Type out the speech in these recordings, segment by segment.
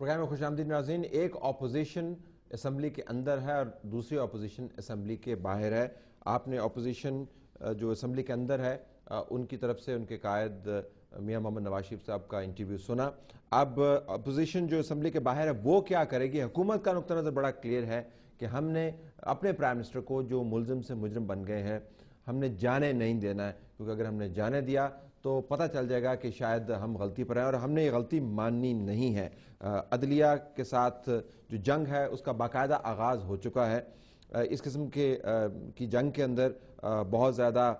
Programme میں خوش آمدید ناظرین. ایک اپوزیشن اسمبلی کے اندر ہے اور دوسری اپوزیشن اسمبلی کے باہر ہے. آپ نے اپوزیشن جو اسمبلی کے اندر ہے ان کی طرف سے ان کے قائد میاں محمد نواز شریف صاحب کا انٹرویو سنا. اب اپوزیشن جو اسمبلی کے باہر ہے وہ کیا کرے گی؟ حکومت کا نقطہ نظر بڑا کلیئر ہے کہ ہم نے اپنے پرائم منسٹر کو جو ملزم سے مجرم بن گئے ہیں ہم نے جانے نہیں دینا ہے، کیونکہ اگر ہم نے جانے دیا تو پتہ چل جائے گا کہ شاید ہم غلطی پر ہیں اور ہم نے یہ غلطی ماننی نہیں ہے. عدلیہ کے ساتھ جو جنگ ہے اس کا باقاعدہ آغاز ہو چکا ہے. اس قسم کی جنگ کے اندر بہت زیادہ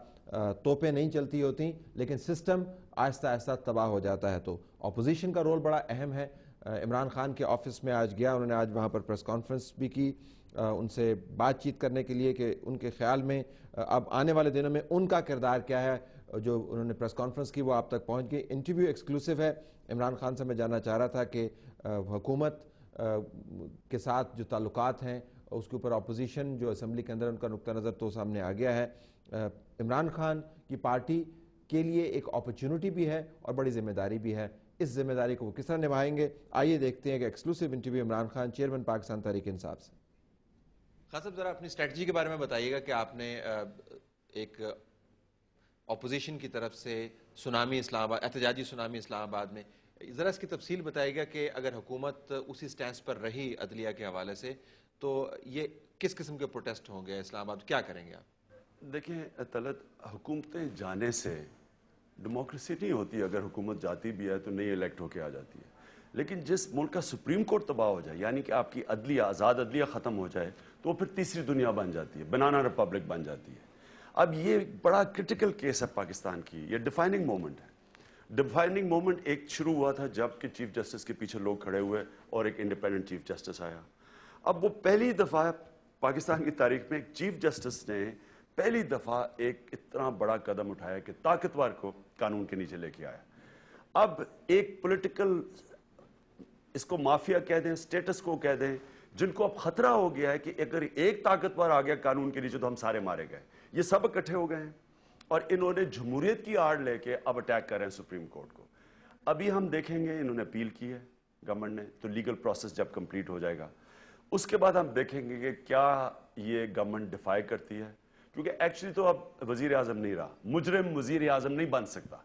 توپیں نہیں چلتی ہوتی لیکن سسٹم آہستہ آہستہ تباہ ہو جاتا ہے. تو اپوزیشن کا رول بڑا اہم ہے. عمران خان کے آفس میں آج گیا، انہوں نے آج وہاں پر پریس کانفرنس بھی کی ان سے بات چیت کرنے کے لیے کہ ان کے خیال میں اب آنے والے دنوں میں ان کا کردار کیا ہے. جو انہوں نے پریس کانفرنس کی وہ آپ تک پہنچ گئی. انٹرویو ایکسکلوسیو ہے. عمران خان سے میں جاننا چاہ رہا تھا کہ حکومت کے ساتھ جو تعلقات ہیں اس کے اوپر اپوزیشن جو اسمبلی کے اندر ان کا نقطہ نظر تو سامنے آ گیا ہے. عمران خان کی پارٹی کے لیے ایک اپرچونٹی بھی ہے اور بڑی ذمہ داری بھی ہے. اس ذمہ داری کو وہ کس طرح نبھائیں گے؟ آئیے دیکھتے ہیں کہ exclusive interview Imran Khan chairman Pakistan Tehreek Insaf سے. خان صاحب ذرا اپنی اسٹریٹجی کے بارے میں بتائیے گا کہ آپ نے ایک اپوزیشن کی طرف سے سونامی اسلام آباد، احتجاجی سونامی اسلام آباد میں، ذرا اس کی تفصیل بتائیے گا کہ اگر حکومت اسی سٹینس پر رہی عدلیہ کے حوالے سے تو یہ کس قسم کے پروٹیسٹ ہوں گے اسلام آباد؟ کیا کریں گے آپ؟ دیکھیں طلعت، حکومتیں جانے سے ڈیموکریسی نہیں ہوتی. اگر حکومت جاتی بھی ہے تو نئی الیکٹ ہو کے آ جاتی ہے. لیکن جس ملک کا سپریم کورٹ تباہ ہو جائے، یعنی کہ آپ کی عدلیہ، آزاد عدلیہ ختم ہو جائے، تو وہ پھر تیسری دنیا بن جاتی ہے، بنانا ریپبلک بن جاتی ہے. اب یہ بڑا کرٹیکل کیس ہے پاکستان کی. یہ ڈیفائننگ مومنٹ ہے. ڈیفائننگ مومنٹ ایک شروع ہوا تھا جب کہ چیف جسٹس کے پیچھے لوگ کھڑے ہوئے اور ایک انڈیپینڈنٹ چیف جسٹس آیا. اب وہ پہلی دفعہ پاکستان کی تاریخ میں ایک چیف جسٹس نے پہلی دفعہ ایک اتنا بڑا قدم اٹھایا کہ طاقتور کو قانون کے نیچے لے کے آیا. اب ایک پولیٹیکل، اس کو مافیا کہہ دیں، سٹیٹس کو کہہ دیں، جن کو اب خطرہ ہو گیا ہے کہ اگر ایک طاقتور آ گیا قانون کے نیچے تو ہم سارے مارے گئے. یہ سب اکٹھے ہو گئے ہیں اور انہوں نے جمہوریت کی آڑ لے کے اب اٹیک کر رہے ہیں سپریم کورٹ کو. ابھی ہم دیکھیں گے، انہوں نے اپیل کی ہے گورنمنٹ نے، تو لیگل پروسیس جب کمپلیٹ ہو جائے گا اس کے بعد ہم دیکھیں گے کہ کیا یہ گورنمنٹ ڈیفائی کرتی ہے. کیونکہ ایکچولی تو اب وزیر اعظم نہیں رہا، مجرم وزیر اعظم نہیں بن سکتا.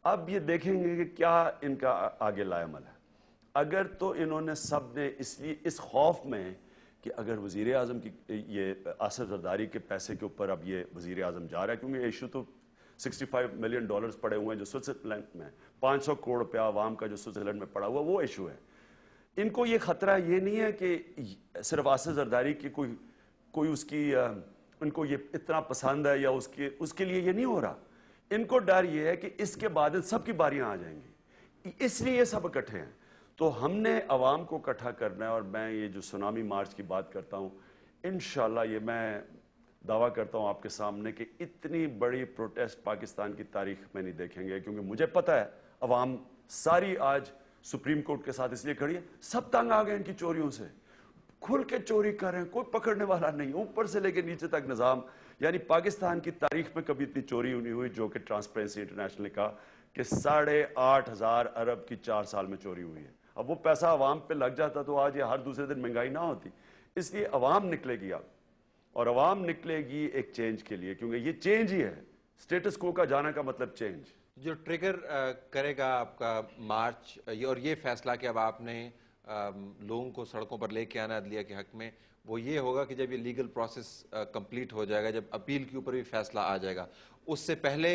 اب یہ دیکھیں گے کہ کیا ان کا آگے لائے عمل ہے. اگر تو انہوں نے سب نے اس لیے اس خوف میں کہ اگر وزیر اعظم کی یہ آصف زرداری کے پیسے کے اوپر اب یہ وزیر اعظم جا رہا ہے، کیونکہ ایشو تو $65 ملین پڑے ہوئے ہیں جو سوئٹزرلینڈ میں، 500 کروڑ روپیہ عوام کا جو سوئٹزرلینڈ میں پڑا ہوا وہ ایشو ہے. ان کو یہ خطرہ یہ نہیں ہے کہ صرف آصف زرداری کی کوئی اس کی ان کو یہ اتنا پسند ہے یا اس کے لیے یہ نہیں ہو رہا. ان کو ڈر یہ ہے کہ اس کے بعد سب کی باریاں آ جائیں گی، اس لیے یہ سب اکٹھے ہیں. تو ہم نے عوام کو اکٹھا کرنا ہے. اور میں یہ جو سونامی مارچ کی بات کرتا ہوں، انشاءاللہ یہ میں دعویٰ کرتا ہوں آپ کے سامنے کہ اتنی بڑی پروٹیسٹ پاکستان کی تاریخ میں نہیں دیکھیں گے. کیونکہ مجھے پتہ ہے عوام ساری آج سپریم کورٹ کے ساتھ اس لیے کھڑی ہے، سب تنگ آ گئے ان کی چوریوں سے، کھل کے چوری کر رہے ہیں، کوئی پکڑنے والا نہیں، اوپر سے لے کے نیچے تک نظام. یعنی پاکستان کی تاریخ میں کبھی اتنی چوری نہیں ہوئی، جو کہ ٹرانسپیرنسی انٹرنیشنل نے کہا کہ 8,500 ارب کی 4 سال میں چوری ہوئی ہے. اب وہ پیسہ عوام پہ لگ جاتا تو آج یہ ہر دوسرے دن مہنگائی نہ ہوتی. اس لیے عوام نکلے گی اب، اور عوام نکلے گی ایک چینج کے لیے، کیونکہ یہ چینج ہی ہے. سٹیٹس کو کا جانا کا مطلب چینج. جو ٹریگر کرے گا آپ کا مارچ اور یہ فیصلہ کہ اب آپ نے لوگوں کو سڑکوں پر لے کے آنا عدلیہ کے حق میں، وہ یہ ہوگا کہ جب یہ لیگل پروسیس کمپلیٹ ہو جائے گا، جب اپیل کے اوپر بھی فیصلہ آ جائے گا. اس سے پہلے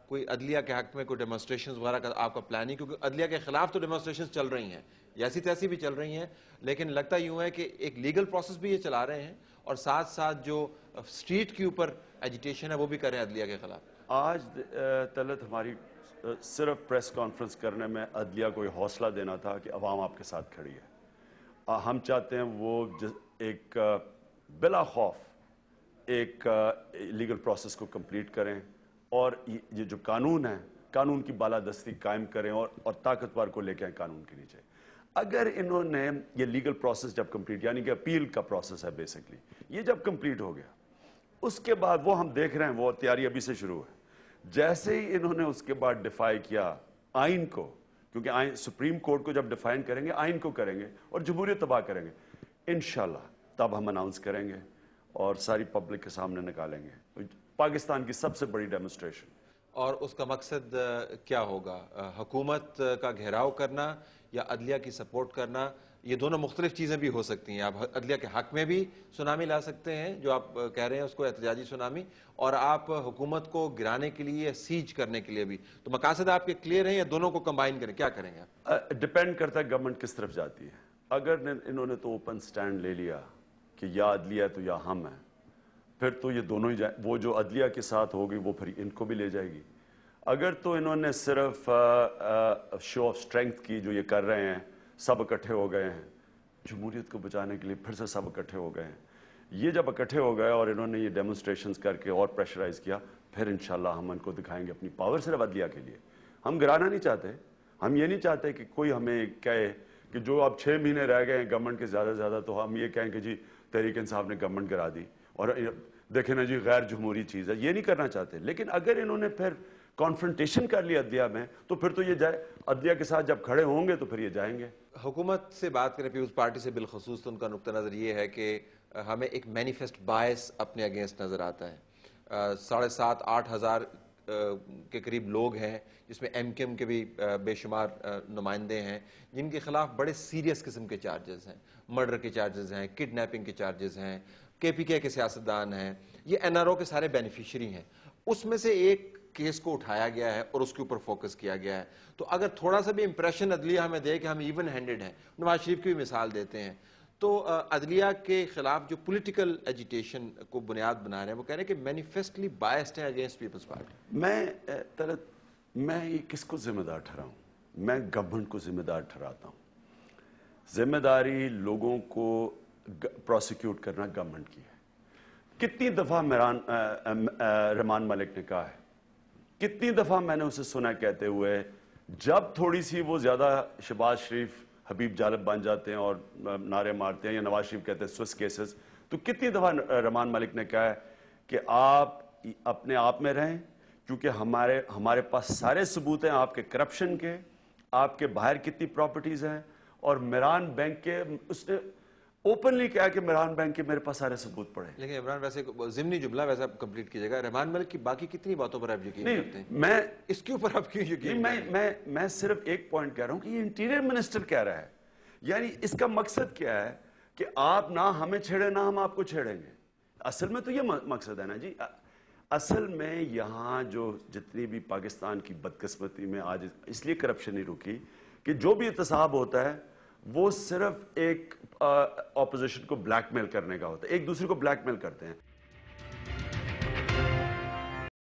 کوئی عدلیہ کے حق میں کوئی ڈیمونسٹریشنز وغیرہ کا آپ کا پلان نہیں؟ کیونکہ عدلیہ کے خلاف تو ڈیمونسٹریشنز چل رہی ہیں، ایسی تیسی بھی چل رہی ہیں، لیکن لگتا یوں ہے کہ ایک لیگل پروسیس بھی یہ چلا رہے ہیں اور ساتھ ساتھ جو اسٹریٹ کے اوپر ایجیٹیشن ہے وہ بھی کر رہے ہیں عدلیہ کے خلاف. آج طلعت ہماری صرف پریس کانفرنس کرنے میں عدلیہ کو یہ حوصلہ دینا تھا کہ عوام آپ کے ساتھ کھڑی ہے. ہم چاہتے ہیں وہ ایک بلا خوف ایک لیگل پروسیس کو کمپلیٹ کریں اور یہ جو قانون ہے، قانون کی بالادستی قائم کریں اور طاقتور کو لے کے آئیں قانون کے نیچے. اگر انہوں نے یہ لیگل پروسیس جب کمپلیٹ، یعنی کہ اپیل کا پروسیس ہے بیسکلی، یہ جب کمپلیٹ ہو گیا اس کے بعد وہ ہم دیکھ رہے ہیں، وہ تیاری ابھی سے شروع ہے. جیسے ہی انہوں نے اس کے بعد ڈیفائی کیا آئین کو، کیونکہ آئین سپریم کورٹ کو جب ڈیفائن کریں گے آئین کو کریں گے اور جمہوریت تباہ کریں گے انشاءاللہ تب ہم اناؤنس کریں گے اور ساری پبلک کے سامنے نکالیں گے پاکستان کی سب سے بڑی ڈیمونسٹریشن. اور اس کا مقصد کیا ہوگا؟ حکومت کا گھیراؤ کرنا یا عدلیہ کی سپورٹ کرنا؟ یہ دونوں مختلف چیزیں بھی ہو سکتی ہیں. آپ عدلیہ کے حق میں بھی سونامی لا سکتے ہیں جو آپ کہہ رہے ہیں اس کو احتجاجی سونامی، اور آپ حکومت کو گرانے کے لیے یا سیج کرنے کے لیے بھی. تو مقاصد آپ کے کلیئر ہیں یا دونوں کو کمبائن کریں؟ کیا کریں گے آپ؟ ڈپینڈ کرتا ہے گورنمنٹ کس طرف جاتی ہے. اگر انہوں نے تو اوپن سٹینڈ لے لیا کہ یا عدلیہ ہے تو یا ہم ہیں، پھر تو یہ دونوں ہی جائیں. وہ جو عدلیہ کے ساتھ ہوگی وہ پھر ان کو بھی لے جائے گی. اگر تو انہوں نے صرف شو آف اسٹرینگتھ کی جو یہ کر رہے ہیں، سب اکٹھے ہو گئے ہیں جمہوریت کو بچانے کے لیے، پھر سے سب اکٹھے ہو گئے ہیں. یہ جب اکٹھے ہو گئے اور انہوں نے یہ ڈیمونسٹریشنز کر کے اور پریشرائز کیا، پھر انشاءاللہ ہم ان کو دکھائیں گے اپنی پاور صرف عدلیہ کے لیے. ہم گرانا نہیں چاہتے. ہم یہ نہیں چاہتے کہ کوئی ہمیں کہے کہ جو اب 6 مہینے رہ گئے ہیں گورنمنٹ کے زیادہ سے زیادہ تو ہم یہ کہیں کہ جی تحریک انصاف نے گورنمنٹ گرا دی اور دیکھیں نا جی غیر جمہوری چیز ہے. یہ نہیں کرنا چاہتے. لیکن اگر انہوں نے پھر کانفرنٹیشن کر لی عدلیہ میں تو پھر تو یہ جائے عدلیہ کے ساتھ جب کھڑے ہوں گے تو پھر یہ جائیں گے. حکومت سے بات کریں پیپلز پارٹی سے بالخصوص تو ان کا نقطہ نظر یہ ہے کہ ہمیں ایک مینیفیسٹ بائس اپنے اگینسٹ نظر آتا ہے. 7,500-8 ہزار کے قریب لوگ ہیں جس میں ایم کیو ایم کے بھی بے شمار نمائندے ہیں جن کے خلاف بڑے سیریس قسم کے چارجز ہیں. مرڈر کے چارجز ہیں، کڈنیپنگ کے چارجز ہیں، کے پی کے سیاستدان ہیں، یہ این آر او کے سارے بینیفیشری ہیں. اس میں سے ایک کیس کو اٹھایا گیا ہے اور اس کے اوپر فوکس کیا گیا ہے. تو اگر تھوڑا سا بھی امپریشن عدلیہ ہمیں دے کہ ہم ایون ہینڈڈ ہیں، نواز شریف کی بھی مثال دیتے ہیں، تو عدلیہ کے خلاف جو پولیٹیکل ایجیٹیشن کو بنیاد بنا رہے ہیں وہ کہہ رہے ہیں کہ مینیفیسٹلی بائسڈ ہیں اگینسٹ پیپلز پارٹی. میں یہ کس کو ذمہ دار ٹھہراؤں؟ میں گورنمنٹ کو ذمہ دار ٹھہراتا ہوں. ذمہ داری لوگوں کو پروسیکیوٹ کرنا گورنمنٹ کی ہے. کتنی دفعہ رحمان ملک نے کہا ہے، کتنی دفعہ میں نے اسے سنا کہتے ہوئے جب تھوڑی سی وہ زیادہ شہباز شریف حبیب جالب بن جاتے ہیں اور نعرے مارتے ہیں یا نواز شریف کہتے ہیں سوئس کیسز، تو کتنی دفعہ رحمان ملک نے کہا ہے کہ آپ اپنے آپ میں رہیں کیونکہ ہمارے پاس سارے ثبوت ہیں آپ کے کرپشن کے، آپ کے باہر کتنی پراپرٹیز ہیں. اور میران بینک کے اس نے اوپنلی کہا کہ میران بینک کے میرے پاس سارے ثبوت پڑے. لیکن عمران ویسے ضمنی جملہ ویسا کمپلیٹ کیجیے گا، رحمان ملک کی باقی کتنی باتوں پر آپ یقین کرتے ہیں؟ میں اس کے اوپر آپ کیوں یقین کرتے ہیں؟ میں صرف ایک پوائنٹ کہہ رہا ہوں کہ یہ انٹیریئر منسٹر کہہ رہا ہے. یعنی اس کا مقصد کیا ہے کہ آپ نہ ہمیں چھیڑیں نہ ہم آپ کو چھیڑیں گے. اصل میں تو یہ مقصد ہے نا جی. اصل میں یہاں جو جتنی بھی پاکستان کی بدقسمتی میں آج اس لیے کرپشن نہیں رکی کہ جو بھی احتساب ہوتا ہے وہ صرف ایک اپوزیشن کو بلیک میل کرنے کا ہوتا ہے. ایک دوسرے کو بلیک میل کرتے ہیں.